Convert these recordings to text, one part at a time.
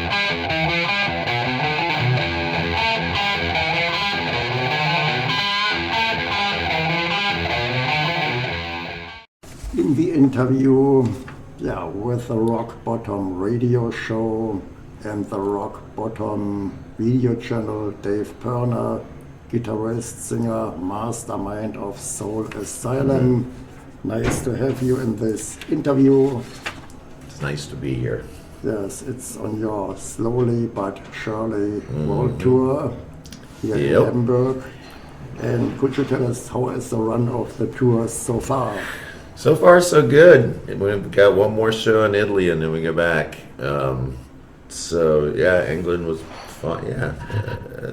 In the interview, with the Rock Bottom radio show and the Rock Bottom video channel, Dave Pirner, guitarist, singer, mastermind of Soul Asylum. Nice to have you in this interview. It's nice to be here. Yes, it's on your Slowly But Shirley world tour here in Hamburg. And could you tell us how is the run of the tour so far? So far, so good. We've got one more show in Italy, and then we go back. England was fun.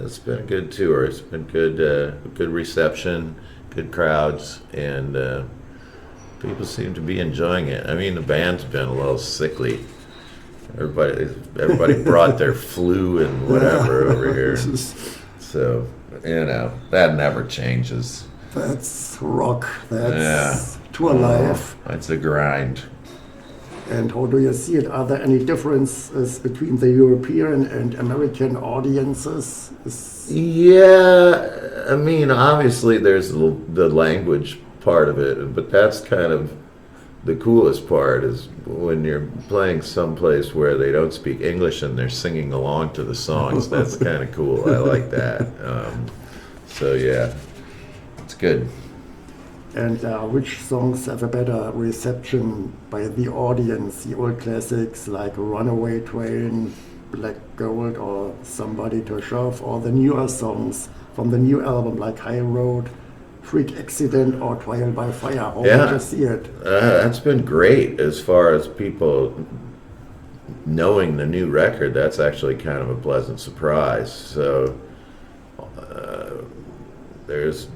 It's been a good tour. It's been good reception, good crowds, and people seem to be enjoying it. I mean, the band's been a little sickly. Everybody brought their flu and whatever over here. So, that never changes. That's rock. That's tour life. It's a grind. And how do you see it? Are there any differences between the European and American audiences? Yeah, I mean, obviously there's the language part of it, but that's kind of the coolest part is when you're playing someplace where they don't speak English and they're singing along to the songs. That's kind of cool. I like that. It's good. And which songs have a better reception by the audience? The old classics like Runaway Train, Black Gold, or Somebody to Shove, or the newer songs from the new album like High Road, Freak Accident, or Trial by Fire? How did you see it? That's been great as far as people knowing the new record. That's actually kind of a pleasant surprise. So there's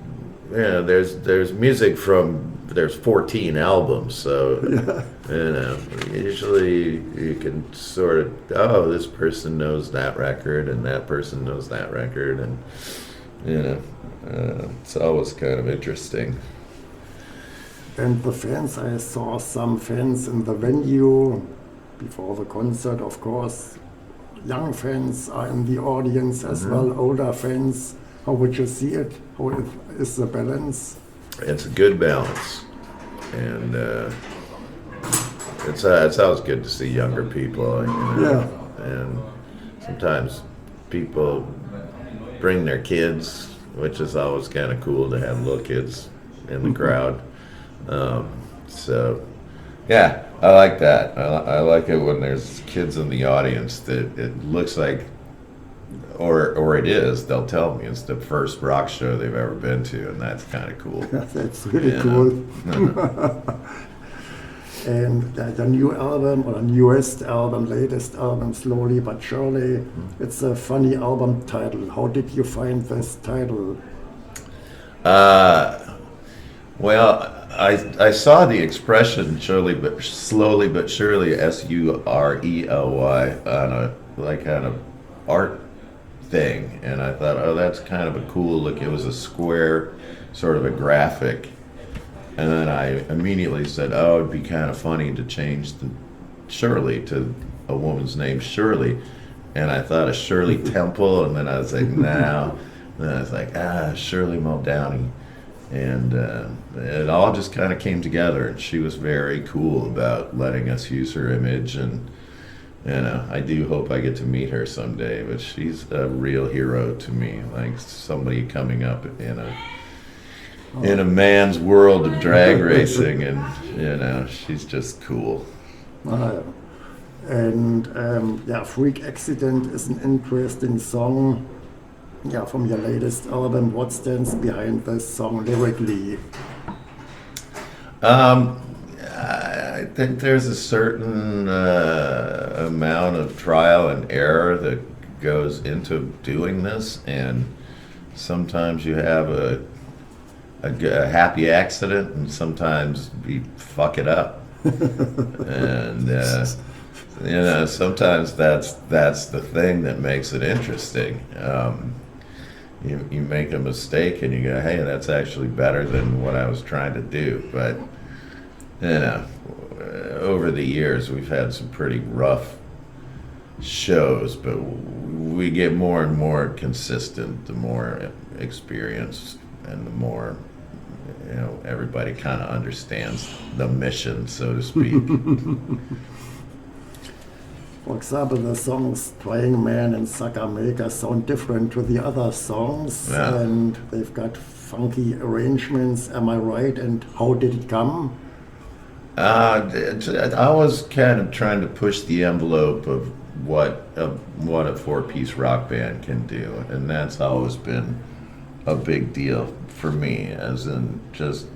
music from, there's 14 albums, so usually you can sort of, this person knows that record and that person knows that record, and it's always kind of interesting. And the fans, I saw some fans in the venue before the concert, of course. Young fans are in the audience as well, older fans. How would you see it? How is the balance? It's a good balance, and it's always good to see younger people. And sometimes people bring their kids, which is always kind of cool to have little kids in the crowd. I like that. I like it when there's kids in the audience that it looks like, or it is, they'll tell me it's the first rock show they've ever been to, and that's kind of cool. That's really cool. And the new album, or the newest album, latest album, Slowly But Shirley, it's a funny album title. How did you find this title? I saw the expression slowly but surely, SURELY, on a art thing, and I thought, that's kind of a cool look. It was a square, sort of a graphic, and then I immediately said, it'd be kind of funny to change the Shirley to a woman's name, Shirley, and I thought of Shirley Temple, and then I was like, no. Then I was like, Shirley Muldowney, and it all just kind of came together, and she was very cool about letting us use her image, and I do hope I get to meet her someday, but she's a real hero to me, like somebody coming up in a man's world of drag racing, and she's just cool. Freak Accident is an interesting song. From your latest album. What stands behind this song lyrically? I think there's a certain amount of trial and error that goes into doing this, and sometimes you have a happy accident, and sometimes you fuck it up, and sometimes that's the thing that makes it interesting. You make a mistake and you go, hey, that's actually better than what I was trying to do. But over the years we've had some pretty rough shows, but we get more and more consistent the more experience and the more, everybody kind of understands the mission, so to speak. For example, the songs Praying Man and Sucker Maker sound different to the other songs, Yeah. and they've got funky arrangements. Am I right? And how did it come? I was kind of trying to push the envelope of what a four-piece rock band can do, and that's always been a big deal for me. As in, just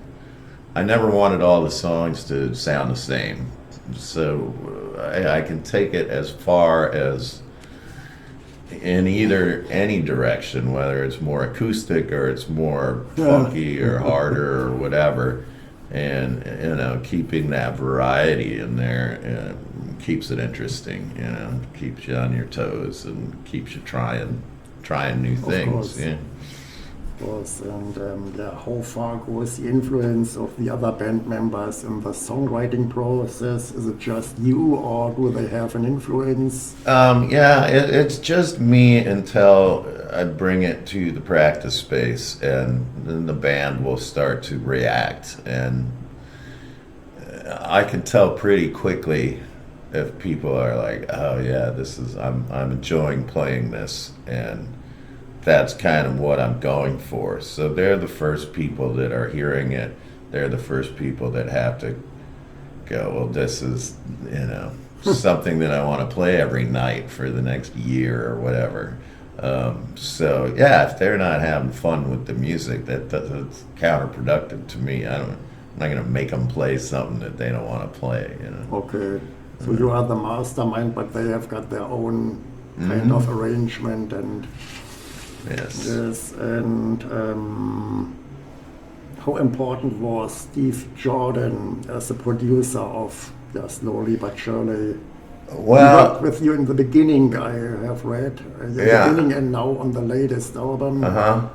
I never wanted all the songs to sound the same, so I can take it as far as in either any direction, whether it's more acoustic or it's more funky or harder or whatever. And keeping that variety in there keeps it interesting. Keeps you on your toes and keeps you trying new things. Course. Yeah. Of course. And how far goes the influence of the other band members in the songwriting process? Is it just you, or do they have an influence? It's just me until I bring it to the practice space, and then the band will start to react. And I can tell pretty quickly if people are like, "Oh yeah, I'm enjoying playing this," and that's kind of what I'm going for. So they're the first people that are hearing it. They're the first people that have to go, well, this is, something that I want to play every night for the next year or whatever. If they're not having fun with the music, that's counterproductive to me. I'm not going to make them play something that they don't want to play. Okay. So you are the mastermind, but they have got their own kind of arrangement and... Yes. Yes, and how important was Steve Jordan as a producer of Slowly But Shirley? Well, he worked with you in the beginning, I have read. In the beginning and now on the latest album. Uh-huh.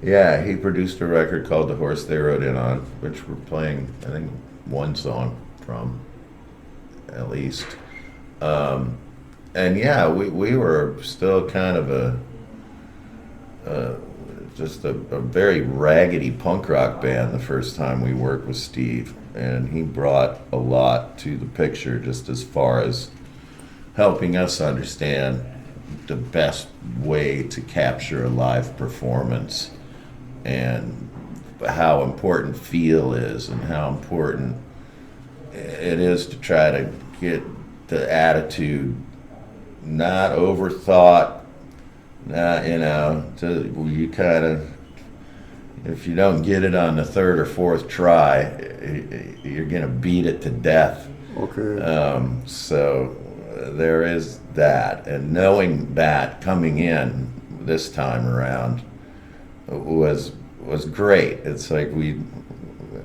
Yeah, he produced a record called The Horse They Rode In On, which we're playing, I think, one song from, at least. We were still kind of just a very raggedy punk rock band the first time we worked with Steve, and he brought a lot to the picture just as far as helping us understand the best way to capture a live performance and how important feel is and how important it is to try to get the attitude not overthought. You kind of, if you don't get it on the third or fourth try, you're gonna beat it to death. Okay. So there is that, and knowing that coming in this time around was great. It's like we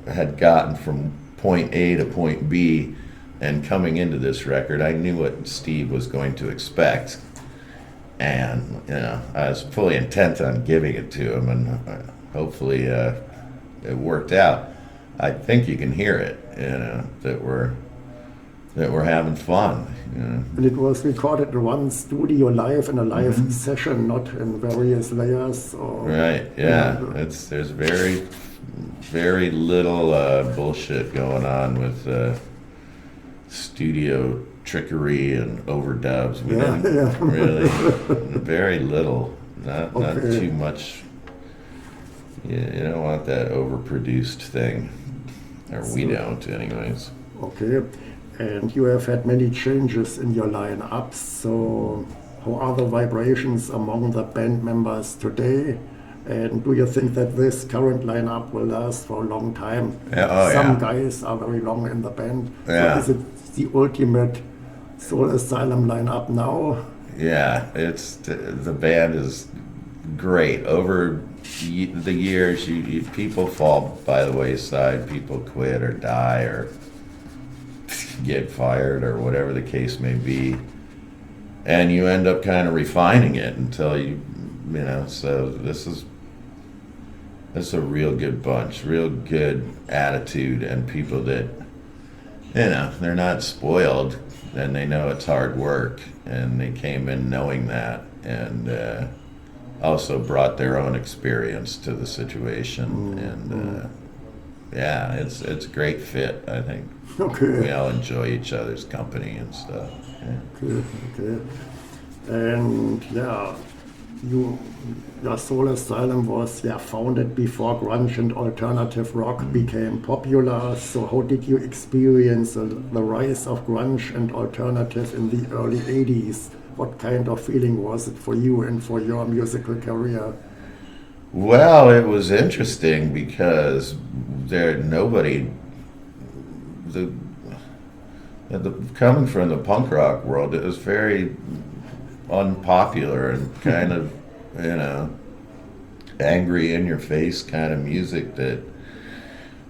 had gotten from point A to point B, and coming into this record, I knew what Steve was going to expect. And, I was fully intent on giving it to him, and hopefully it worked out. I think you can hear it, that we're having fun. And it was recorded in one studio live in a live session, not in various layers. Or, right, yeah. There's very, very little bullshit going on with studio trickery and overdubs. We didn't really, very little, not too much. You don't want that overproduced thing, or we don't anyways. Okay, and you have had many changes in your lineup, so how are the vibrations among the band members today? And do you think that this current lineup will last for a long time? Some guys are very long in the band. So is it the ultimate Soul Asylum lineup now? Yeah, the band is great. Over the years, people fall by the wayside. People quit or die or get fired or whatever the case may be, and you end up kind of refining it until So this is a real good bunch, real good attitude, and people that they're not spoiled, and they know it's hard work, and they came in knowing that, and also brought their own experience to the situation, and yeah, it's a great fit. I think Okay. we all enjoy each other's company and stuff. Yeah. Okay. Okay. And yeah, you, your Soul Asylum was founded before grunge and alternative rock became popular. So how did you experience the rise of grunge and alternative in the early 80s? What kind of feeling was it for you and for your musical career? Well, it was interesting because nobody, the, coming from the punk rock world, it was very unpopular and kind of, angry in your face kind of music that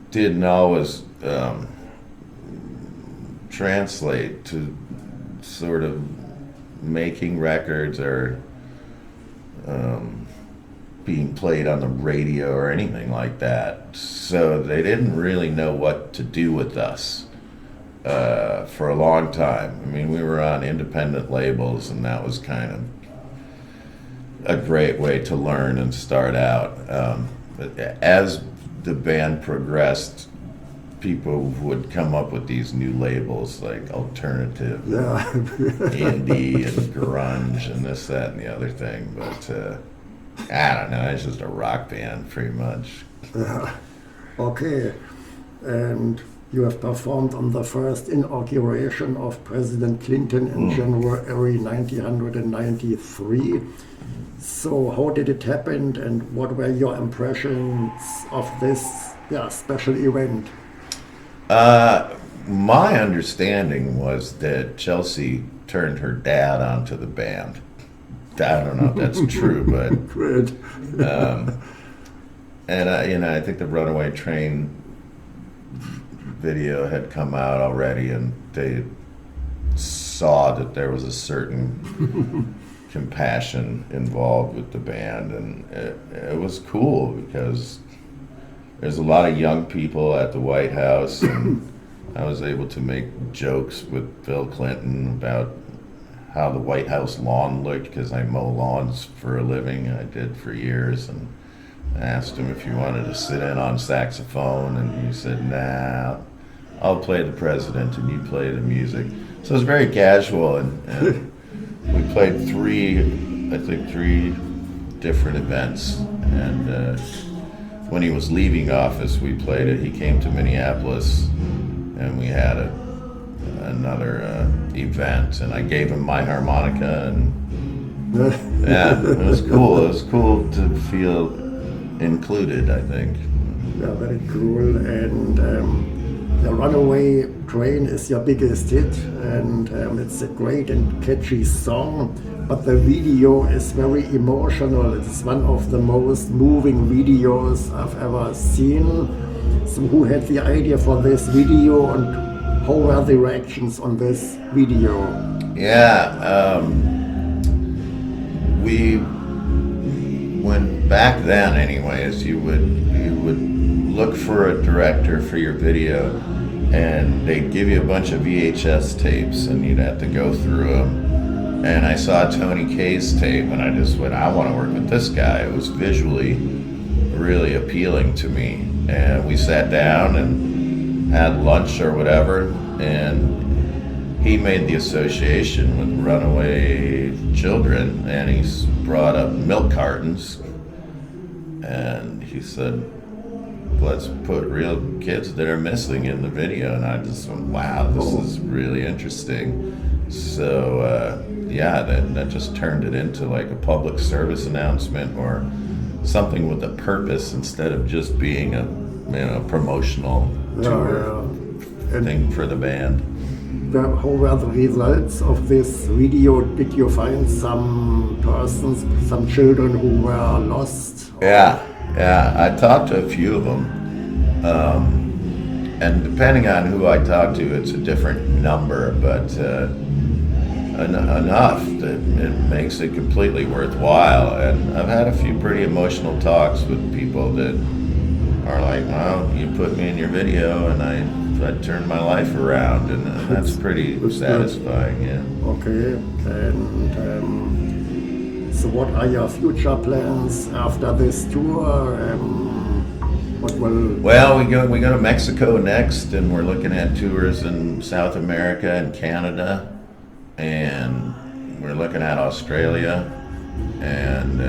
didn't always translate to sort of making records or being played on the radio or anything like that. So they didn't really know what to do with us for a long time. I mean, we were on independent labels, and that was kind of a great way to learn and start out. But as the band progressed, people would come up with these new labels like alternative, indie, and grunge, and this, that, and the other thing. But I don't know, it's just a rock band pretty much. Okay. And you have performed on the first inauguration of President Clinton in January 1993. So how did it happen, and what were your impressions of this special event? My understanding was that Chelsea turned her dad onto the band. I don't know if that's true, but Great. and I think the Runaway Train video had come out already, and they saw that there was a certain compassion involved with the band, and it was cool because there's a lot of young people at the White House, and I was able to make jokes with Bill Clinton about how the White House lawn looked, because I mow lawns for a living. I did for years, and I asked him if he wanted to sit in on saxophone, and he said, "Nah, I'll play the president and you play the music." So it was very casual, and we played three different events, and when he was leaving office, we played it. He came to Minneapolis, and we had another event, and I gave him my harmonica, and yeah, it was cool. It was cool to feel included, I think. Yeah, very cool. And the Runaway Train is your biggest hit, and it's a great and catchy song, but the video is very emotional. It's one of the most moving videos I've ever seen. So who had the idea for this video, and how were the reactions on this video? Yeah, when back then anyways, you would look for a director for your video, and they'd give you a bunch of VHS tapes, and you'd have to go through them. And I saw Tony Kaye's tape, and I just went, I want to work with this guy. It was visually really appealing to me. And we sat down and had lunch or whatever, and he made the association with runaway children, and he brought up milk cartons, and he said, let's put real kids that are missing in the video. And I just went, wow, this is really interesting. So that just turned it into like a public service announcement or something with a purpose, instead of just being a promotional tour thing for the band. How were the results of this video? Did you find some persons, some children who were lost? Yeah, I talked to a few of them. And depending on who I talk to, it's a different number, but enough that it makes it completely worthwhile. And I've had a few pretty emotional talks with people that are like, well, you put me in your video and I I turned my life around, and that's pretty That's satisfying. Yeah. Okay, and so what are your future plans after this tour? What will... Well, we go to Mexico next, and we're looking at tours in South America and Canada, and we're looking at Australia, and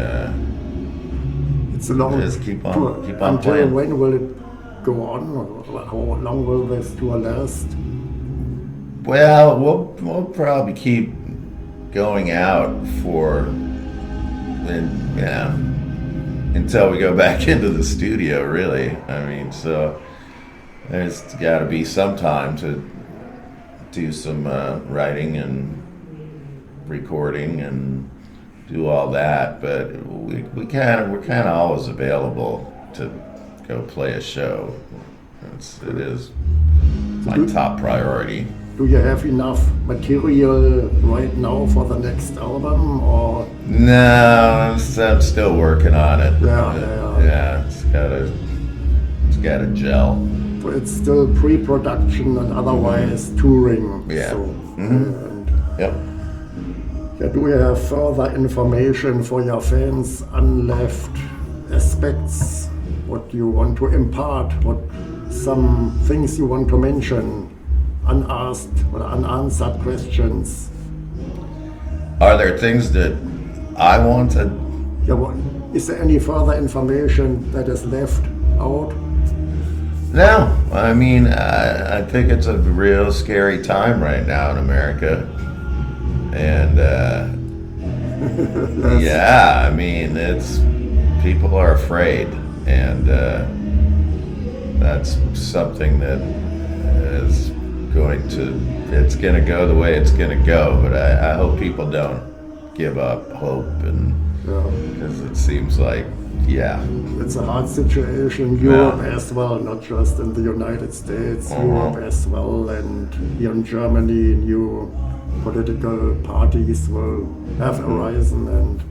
It's a long just keep on tour. Until playing. when will it go on? How long will this tour last? Well, we'll probably keep going out until we go back into the studio, really. I mean, so there's got to be some time to do some writing and recording and do all that, but we're kind of always available to go play a show. It is my top priority. Do you have enough material right now for the next album, or? No, I'm still working on it. Yeah. It's gotta gel. So it's still pre-production and otherwise touring. Yeah. So, and Yep. do you have further information for your fans, unleft aspects, what you want to impart, what some things you want to mention, unasked or unanswered questions? Are there things that I want to? Yeah, is there any further information that is left out? No. I mean, I think it's a real scary time right now in America. And yeah, I mean, people are afraid, and that's something that is it's going to go the way it's going to go. But I hope people don't give up hope, and because it seems like, it's a hard situation in Europe as well, not just in the United States, Europe as well, and here in Germany, new political parties will have arisen, and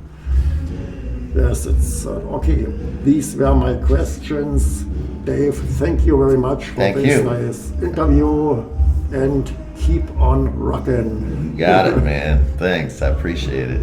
yes, it's okay. These were my questions. Dave, thank you very much for this nice interview, and keep on rockin'. Got it, man. Thanks, I appreciate it.